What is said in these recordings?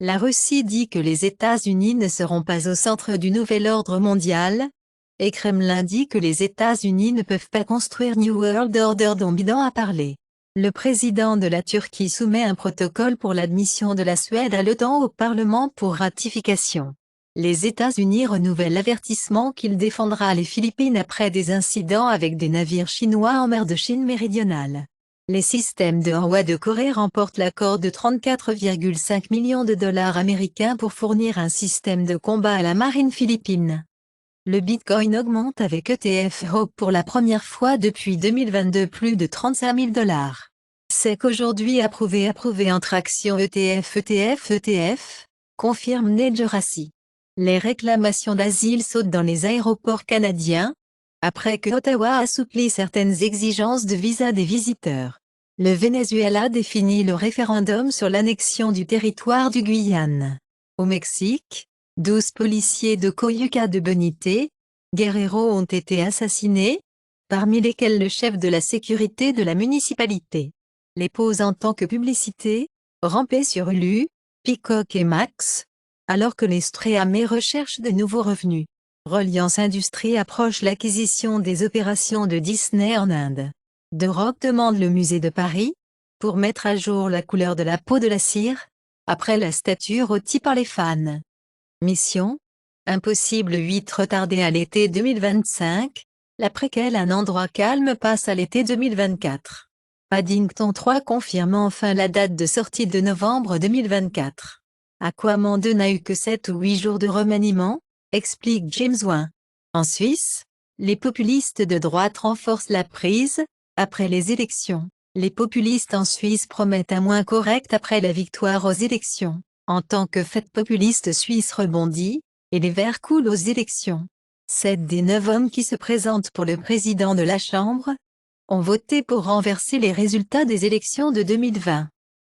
La Russie dit que les États-Unis ne seront pas au centre du nouvel ordre mondial, et Kremlin dit que les États-Unis ne peuvent pas construire New World Order dont Biden a parlé. Le président de la Turquie soumet un protocole pour l'admission de la Suède à l'OTAN au Parlement pour ratification. Les États-Unis renouvellent l'avertissement qu'il défendra les Philippines après des incidents avec des navires chinois en mer de Chine méridionale. Les systèmes de Hanwha de Corée remportent l'accord de 34,5 millions de dollars américains pour fournir un système de combat à la marine philippine. Le Bitcoin augmente avec ETF Hope pour la première fois depuis 2022 plus de 35 000 dollars. C'est qu'aujourd'hui approuvé entre actions ETF, confirme Ned Rassi. Les réclamations d'asile sautent dans les aéroports canadiens, après que Ottawa assouplit certaines exigences de visa des visiteurs. Le Venezuela définit le référendum sur l'annexion du territoire du Guyane. Au Mexique, 12 policiers de Coyuca de Benito, Guerrero ont été assassinés, parmi lesquels le chef de la sécurité de la municipalité. Les poses en tant que publicité, rampaient sur Hulu, Peacock et Max, alors que les Streamers recherchent de nouveaux revenus. Reliance Industries approche l'acquisition des opérations de Disney en Inde. The Rock demande le musée de Paris, pour mettre à jour la couleur de la peau de la cire, après la statue rôtie par les fans. Mission Impossible 8 retardé à l'été 2025, la préquelle Un endroit calme passe à l'été 2024. Paddington 3 confirme enfin la date de sortie de novembre 2024. Aquaman 2 n'a eu que 7 ou 8 jours de remaniement, explique James Wan. En Suisse, les populistes de droite renforcent la prise, après les élections. Les populistes en Suisse promettent un moins correct après la victoire aux élections. En tant que fête populiste suisse rebondit, et les Verts coulent aux élections. 7 des 9 hommes qui se présentent pour le président de la Chambre ont voté pour renverser les résultats des élections de 2020.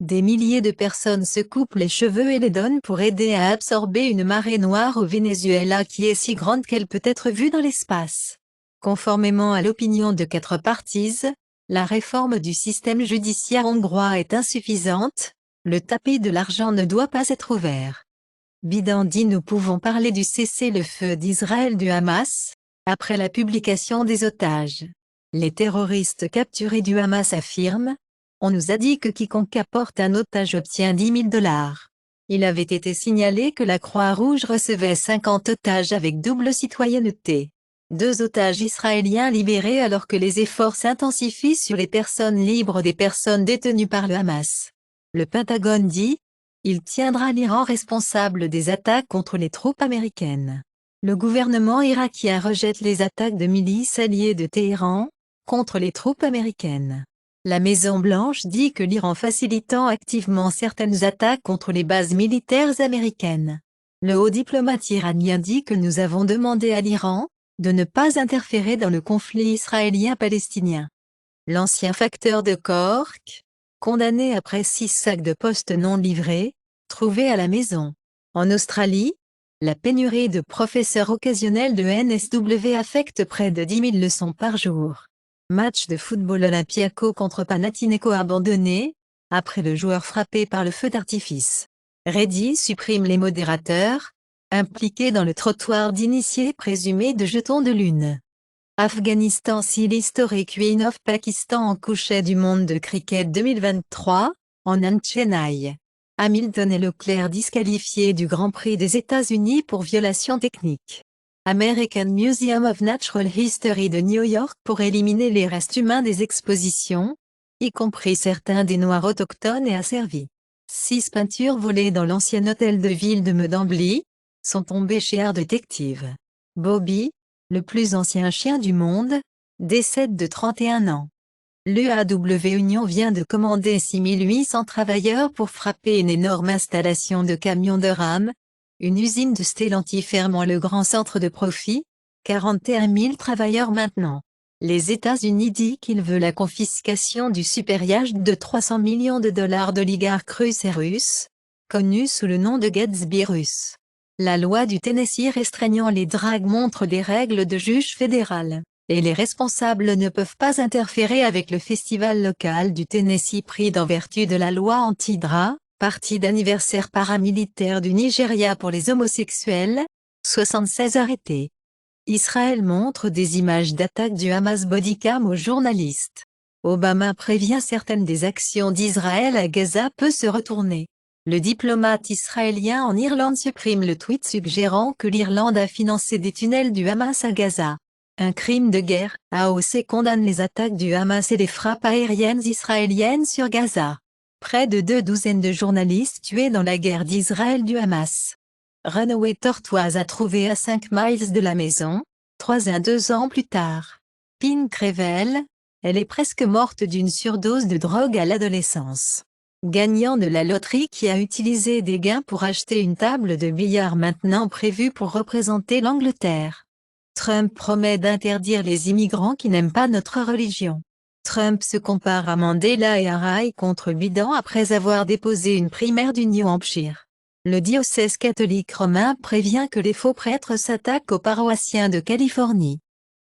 Des milliers de personnes se coupent les cheveux et les donnent pour aider à absorber une marée noire au Venezuela qui est si grande qu'elle peut être vue dans l'espace. Conformément à l'opinion de 4 parties, la réforme du système judiciaire hongrois est insuffisante, le tapis de l'argent ne doit pas être ouvert. Biden dit nous pouvons parler du cessez-le-feu d'Israël du Hamas, après la publication des otages. Les terroristes capturés du Hamas affirment, on nous a dit que quiconque apporte un otage obtient 10 000 dollars. Il avait été signalé que la Croix-Rouge recevait 50 otages avec double citoyenneté. 2 otages israéliens libérés alors que les efforts s'intensifient sur les personnes libres des personnes détenues par le Hamas. Le Pentagone dit, il tiendra l'Iran responsable des attaques contre les troupes américaines. Le gouvernement irakien rejette les attaques de milices alliées de Téhéran contre les troupes américaines. La Maison-Blanche dit que l'Iran facilitant activement certaines attaques contre les bases militaires américaines. Le haut diplomate iranien dit que nous avons demandé à l'Iran de ne pas interférer dans le conflit israélien-palestinien. L'ancien facteur de Cork, condamné après 6 sacs de poste non livrés, trouvés à la maison. En Australie, la pénurie de professeurs occasionnels de NSW affecte près de 10 000 leçons par jour. Match de football Olympiakos contre Panathinaikos abandonné, après le joueur frappé par le feu d'artifice. Reddy supprime les modérateurs, impliqués dans le trottoir d'initiés présumés de jetons de lune. Afghanistan si l'historique Queen of Pakistan en couchait du monde de cricket 2023, en Inde Chennai. Hamilton et Leclerc disqualifiés du Grand Prix des États-Unis pour violation technique. American Museum of Natural History de New York pour éliminer les restes humains des expositions, y compris certains des Noirs autochtones et asservis. 6 peintures volées dans l'ancien hôtel de ville de Medembly sont tombées chez Art Detective. Bobby, le plus ancien chien du monde, décède de 31 ans. L'UAW Union vient de commander 6 800 travailleurs pour frapper une énorme installation de camions de rame, une usine de Stellantis fermant le grand centre de profit, 41 000 travailleurs maintenant. Les États-Unis disent qu'ils veulent la confiscation du superyacht de 300 millions de dollars d'oligarques russes et russes, connu sous le nom de Gatsby russe. La loi du Tennessee restreignant les dragues montre des règles de juge fédéral, et les responsables ne peuvent pas interférer avec le festival local du Tennessee pris en vertu de la loi anti-drag, Partie d'anniversaire paramilitaire du Nigeria pour les homosexuels, 76 arrêtés. Israël montre des images d'attaque du Hamas bodycam aux journalistes. Obama prévient certaines des actions d'Israël à Gaza peut se retourner. Le diplomate israélien en Irlande supprime le tweet suggérant que l'Irlande a financé des tunnels du Hamas à Gaza. Un crime de guerre, AOC condamne les attaques du Hamas et les frappes aériennes israéliennes sur Gaza. Près de 2 douzaines de journalistes tués dans la guerre d'Israël du Hamas. Runaway tortoise à trouver à 5 miles de la maison, 3 à 2 ans plus tard. Pink révèle, elle est presque morte d'une surdose de drogue à l'adolescence. Gagnant de la loterie qui a utilisé des gains pour acheter une table de billard maintenant prévue pour représenter l'Angleterre. Trump promet d'interdire les immigrants qui n'aiment pas notre religion. Trump se compare à Mandela et à Rai contre Biden après avoir déposé une primaire du New Hampshire. Le diocèse catholique romain prévient que les faux prêtres s'attaquent aux paroissiens de Californie.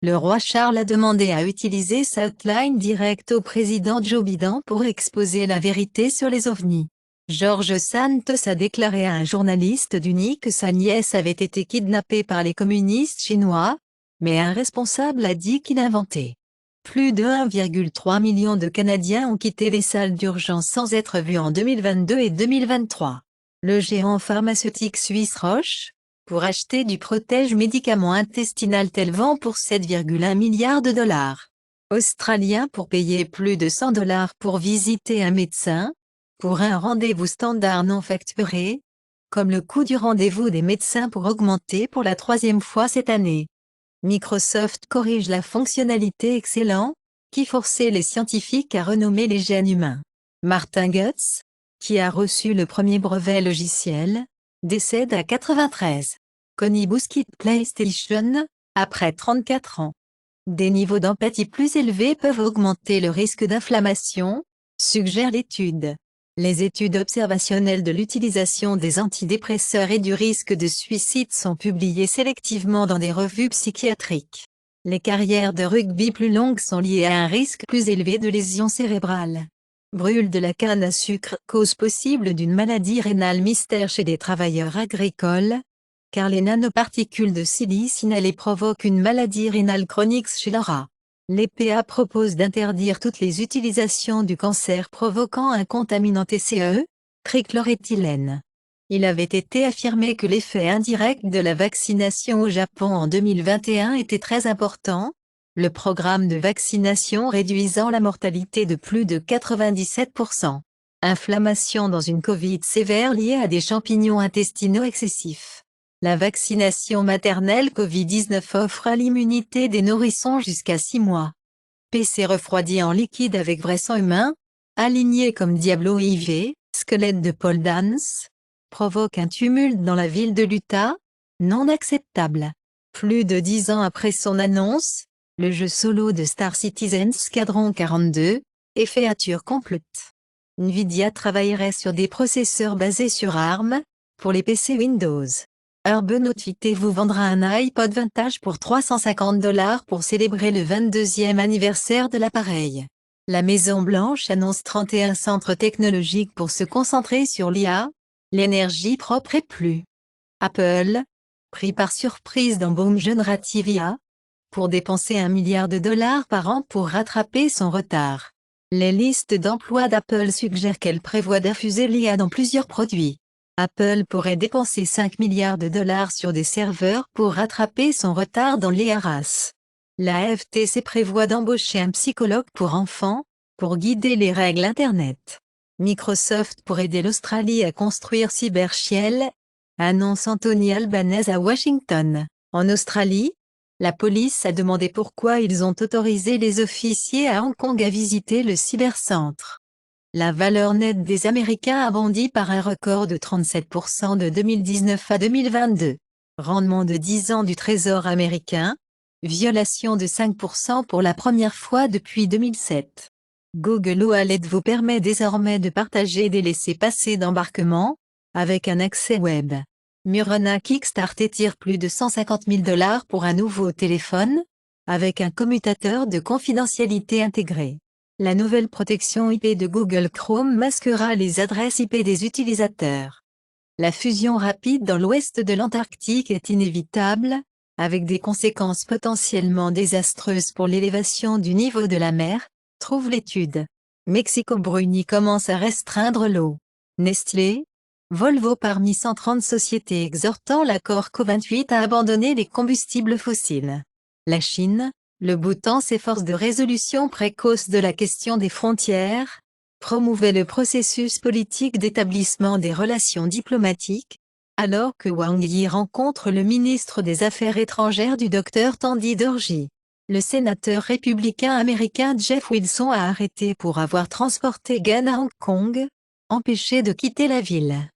Le roi Charles a demandé à utiliser sa hotline directe au président Joe Biden pour exposer la vérité sur les ovnis. George Santos a déclaré à un journaliste d'Uni que sa nièce avait été kidnappée par les communistes chinois, mais un responsable a dit qu'il inventait. Plus de 1,3 million de Canadiens ont quitté les salles d'urgence sans être vus en 2022 et 2023. Le géant pharmaceutique suisse Roche, pour acheter du protège médicament intestinal tel vend pour 7,1 milliards de dollars. Australien pour payer plus de 100 dollars pour visiter un médecin, pour un rendez-vous standard non facturé, comme le coût du rendez-vous des médecins pour augmenter pour la 3e fois cette année. Microsoft corrige la fonctionnalité excellent, qui forçait les scientifiques à renommer les gènes humains. Martin Goetz, qui a reçu le premier brevet logiciel, décède à 93. Conibus quitte PlayStation, après 34 ans. Des niveaux d'empathie plus élevés peuvent augmenter le risque d'inflammation, suggère l'étude. Les études observationnelles de l'utilisation des antidépresseurs et du risque de suicide sont publiées sélectivement dans des revues psychiatriques. Les carrières de rugby plus longues sont liées à un risque plus élevé de lésions cérébrales. Brûle de la canne à sucre, cause possible d'une maladie rénale mystère chez des travailleurs agricoles, car les nanoparticules de silice inhalées provoquent une maladie rénale chronique chez l'ORA. L'EPA propose d'interdire toutes les utilisations du cancer provoquant un contaminant TCE, trichloroéthylène. Il avait été affirmé que l'effet indirect de la vaccination au Japon en 2021 était très important, le programme de vaccination réduisant la mortalité de plus de 97%. Inflammation dans une Covid sévère liée à des champignons intestinaux excessifs. La vaccination maternelle Covid-19 offre à l'immunité des nourrissons jusqu'à 6 mois. PC refroidi en liquide avec vrai sang humain, aligné comme Diablo IV, squelette de pole dance, provoque un tumulte dans la ville de l'Utah, non acceptable. Plus de 10 ans après son annonce, le jeu solo de Star Citizen Squadron 42, effet complète. Nvidia travaillerait sur des processeurs basés sur ARM, pour les PC Windows. Urban Outfitters vous vendra un iPod vintage pour 350 $ pour célébrer le 22e anniversaire de l'appareil. La Maison Blanche annonce 31 centres technologiques pour se concentrer sur l'IA, l'énergie propre et plus. Apple, pris par surprise dans Boom Generative IA, pour dépenser 1 milliard de dollars par an pour rattraper son retard. Les listes d'emplois d'Apple suggèrent qu'elle prévoit d'infuser l'IA dans plusieurs produits. Apple pourrait dépenser 5 milliards de dollars sur des serveurs pour rattraper son retard dans l'IA RAS. La FTC prévoit d'embaucher un psychologue pour enfants, pour guider les règles Internet. Microsoft pour aider l'Australie à construire CyberShield, annonce Anthony Albanese à Washington. En Australie, la police a demandé pourquoi ils ont autorisé les officiers à Hong Kong à visiter le cybercentre. La valeur nette des Américains a bondi par un record de 37% de 2019 à 2022. Rendement de 10 ans du Trésor américain. Violation de 5% pour la première fois depuis 2007. Google Wallet vous permet désormais de partager des laissez-passer d'embarquement, avec un accès web. Murona Kickstarter tire plus de 150 000 $ pour un nouveau téléphone, avec un commutateur de confidentialité intégré. La nouvelle protection IP de Google Chrome masquera les adresses IP des utilisateurs. La fusion rapide dans l'ouest de l'Antarctique est inévitable, avec des conséquences potentiellement désastreuses pour l'élévation du niveau de la mer, trouve l'étude. Mexico Bruni commence à restreindre l'eau. Nestlé, Volvo parmi 130 sociétés exhortant l'accord COP28 à abandonner les combustibles fossiles. La Chine, le Bhoutan s'efforce de résolution précoce de la question des frontières, promouvait le processus politique d'établissement des relations diplomatiques, alors que Wang Yi rencontre le ministre des Affaires étrangères du Dr Tandy Dorji. Le sénateur républicain américain Jeff Wilson a arrêté pour avoir transporté Gan à Hong Kong, empêché de quitter la ville.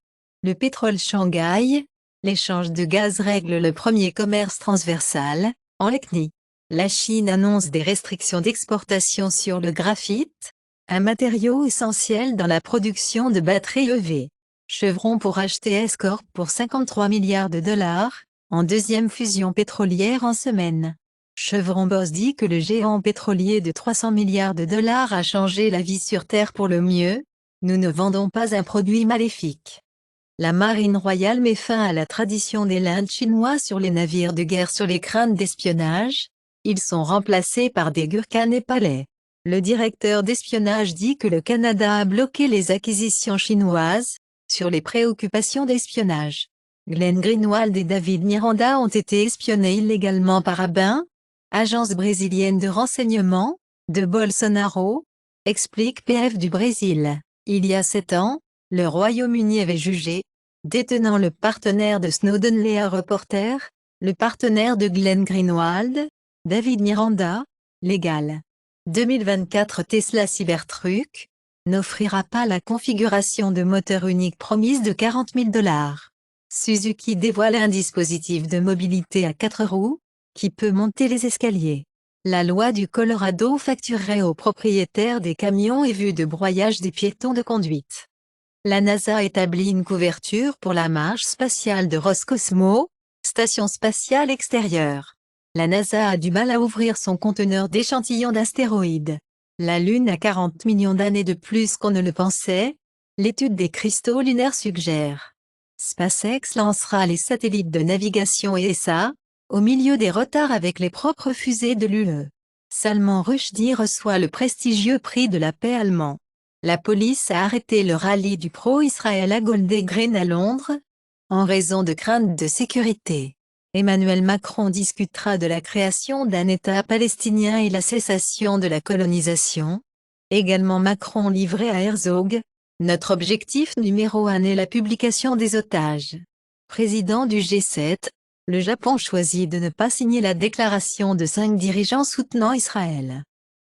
Le pétrole Shanghai, l'échange de gaz règle le premier commerce transversal, en LECNI. La Chine annonce des restrictions d'exportation sur le graphite, un matériau essentiel dans la production de batteries EV. Chevron pour acheter S-Corp pour 53 milliards de dollars, en deuxième fusion pétrolière en semaine. Chevron Boss dit que le géant pétrolier de 300 milliards de dollars a changé la vie sur Terre pour le mieux. Nous ne vendons pas un produit maléfique. La marine royale met fin à la tradition des lindes chinois sur les navires de guerre sur les craintes d'espionnage. Ils sont remplacés par des gurkhas népalais. Le directeur d'espionnage dit que le Canada a bloqué les acquisitions chinoises, sur les préoccupations d'espionnage. Glenn Greenwald et David Miranda ont été espionnés illégalement par ABIN, agence brésilienne de renseignement, de Bolsonaro, explique PF du Brésil. Il y a 7 ans, le Royaume-Uni avait jugé, détenant le partenaire de Snowden Lea Reporter, le partenaire de Glenn Greenwald, David Miranda, légal. 2024 Tesla Cybertruck n'offrira pas la configuration de moteur unique promise de 40 000 $. Suzuki dévoile un dispositif de mobilité à 4 roues, qui peut monter les escaliers. La loi du Colorado facturerait aux propriétaires des camions et vues de broyage des piétons de conduite. La NASA établit une couverture pour la marche spatiale de Roscosmos, station spatiale extérieure. La NASA a du mal à ouvrir son conteneur d'échantillons d'astéroïdes. La Lune a 40 millions d'années de plus qu'on ne le pensait, l'étude des cristaux lunaires suggère. SpaceX lancera les satellites de navigation ESA, au milieu des retards avec les propres fusées de l'UE. Salman Rushdie reçoit le prestigieux prix de la paix allemand. La police a arrêté le rallye du pro-Israël à Golders Green à Londres, en raison de craintes de sécurité. Emmanuel Macron discutera de la création d'un État palestinien et la cessation de la colonisation. Également Macron livré à Herzog. Notre objectif numéro 1 est la publication des otages. Président du G7, le Japon choisit de ne pas signer la déclaration de 5 dirigeants soutenant Israël.